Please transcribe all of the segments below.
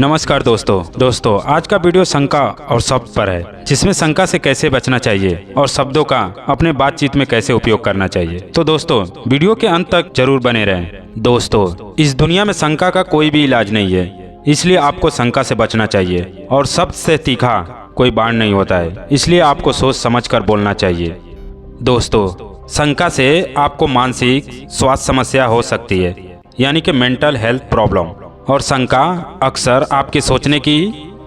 नमस्कार दोस्तों आज का वीडियो शंका और शब्द पर है, जिसमें शंका से कैसे बचना चाहिए और शब्दों का अपने बातचीत में कैसे उपयोग करना चाहिए। तो दोस्तों वीडियो के अंत तक जरूर बने रहें। दोस्तों इस दुनिया में शंका का कोई भी इलाज नहीं है, इसलिए आपको शंका से बचना चाहिए। और शब्द से तीखा कोई बाण नहीं होता है, इसलिए आपको सोच समझ कर बोलना चाहिए। दोस्तों शंका से आपको मानसिक स्वास्थ्य समस्या हो सकती है, यानी कि मेंटल हेल्थ प्रॉब्लम। और शंका अक्सर आपके सोचने की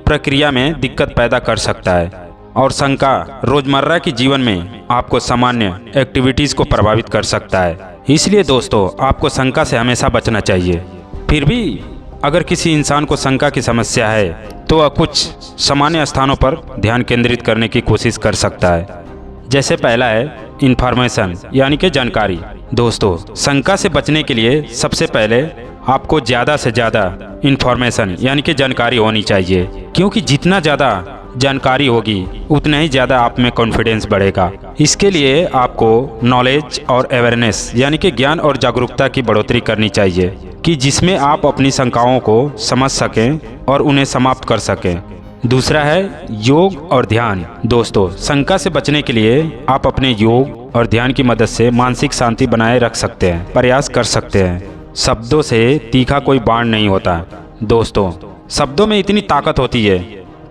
प्रक्रिया में दिक्कत पैदा कर सकता है। और शंका रोजमर्रा के जीवन में आपको सामान्य एक्टिविटीज़ को प्रभावित कर सकता है, इसलिए दोस्तों आपको शंका से हमेशा बचना चाहिए। फिर भी अगर किसी इंसान को शंका की समस्या है तो वह कुछ सामान्य स्थानों पर ध्यान केंद्रित करने की कोशिश कर सकता है। जैसे पहला है इन्फॉर्मेशन, यानी कि जानकारी। दोस्तों शंका से बचने के लिए सबसे पहले आपको ज़्यादा से ज़्यादा इन्फॉर्मेशन यानी कि जानकारी होनी चाहिए, क्योंकि जितना ज़्यादा जानकारी होगी उतना ही ज़्यादा आप में कॉन्फिडेंस बढ़ेगा। इसके लिए आपको नॉलेज और अवेयरनेस यानी कि ज्ञान और जागरूकता की बढ़ोतरी करनी चाहिए, कि जिसमें आप अपनी शंकाओं को समझ सकें और उन्हें समाप्त कर सकें। दूसरा है योग और ध्यान। दोस्तों शंका से बचने के लिए आप अपने योग और ध्यान की मदद से मानसिक शांति बनाए रख सकते हैं, प्रयास कर सकते हैं। शब्दों से तीखा कोई बाण नहीं होता। दोस्तों शब्दों में इतनी ताकत होती है,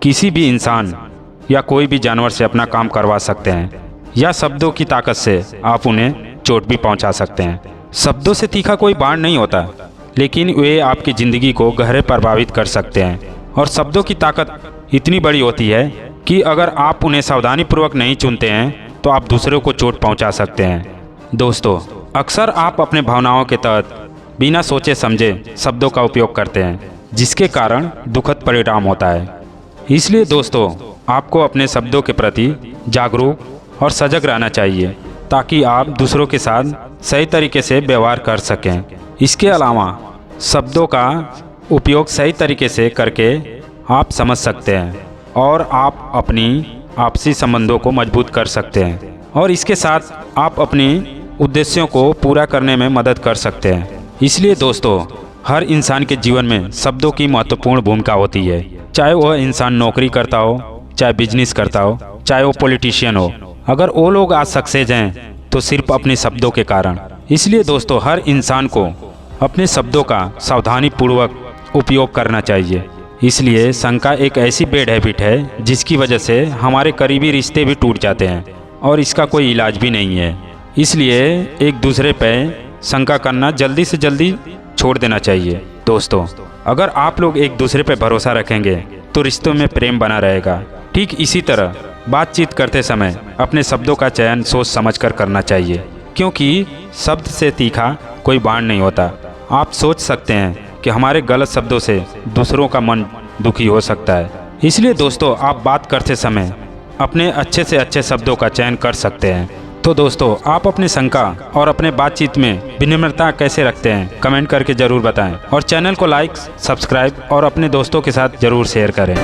किसी भी इंसान या कोई भी जानवर से अपना काम करवा सकते हैं, या शब्दों की ताकत से आप उन्हें चोट भी पहुंचा सकते हैं। शब्दों से तीखा कोई बाण नहीं होता, लेकिन वे आपकी ज़िंदगी को गहरे प्रभावित कर सकते हैं। और शब्दों की ताकत इतनी बड़ी होती है कि अगर आप उन्हें सावधानीपूर्वक नहीं चुनते हैं तो आप दूसरों को चोट पहुंचा सकते हैं। दोस्तों अक्सर आप अपने भावनाओं के तहत बिना सोचे समझे शब्दों का उपयोग करते हैं, जिसके कारण दुखद परिणाम होता है। इसलिए दोस्तों आपको अपने शब्दों के प्रति जागरूक और सजग रहना चाहिए, ताकि आप दूसरों के साथ सही तरीके से व्यवहार कर सकें। इसके अलावा शब्दों का उपयोग सही तरीके से करके आप समझ सकते हैं और आप अपनी आपसी संबंधों को मजबूत कर सकते हैं, और इसके साथ आप अपने उद्देश्यों को पूरा करने में मदद कर सकते हैं। इसलिए दोस्तों हर इंसान के जीवन में शब्दों की महत्वपूर्ण भूमिका होती है, चाहे वह इंसान नौकरी करता हो, चाहे बिजनेस करता हो, चाहे वो पॉलिटिशियन हो। अगर वो लोग आज सक्सेस हैं तो सिर्फ अपने शब्दों के कारण। इसलिए दोस्तों हर इंसान को अपने शब्दों का सावधानीपूर्वक उपयोग करना चाहिए। इसलिए शंका एक ऐसी बैड हैबिट है जिसकी वजह से हमारे करीबी रिश्ते भी टूट जाते हैं, और इसका कोई इलाज भी नहीं है। इसलिए एक दूसरे पे शंका करना जल्दी से जल्दी छोड़ देना चाहिए। दोस्तों अगर आप लोग एक दूसरे पर भरोसा रखेंगे तो रिश्तों में प्रेम बना रहेगा। ठीक इसी तरह बातचीत करते समय अपने शब्दों का चयन सोच समझकर करना चाहिए, क्योंकि शब्द से तीखा कोई बाण नहीं होता। आप सोच सकते हैं कि हमारे गलत शब्दों से दूसरों का मन दुखी हो सकता है। इसलिए दोस्तों आप बात करते समय अपने अच्छे से अच्छे शब्दों का चयन कर सकते हैं। तो दोस्तों आप अपनी शंका और अपने बातचीत में विनम्रता कैसे रखते हैं, कमेंट करके ज़रूर बताएं। और चैनल को लाइक, सब्सक्राइब और अपने दोस्तों के साथ ज़रूर शेयर करें।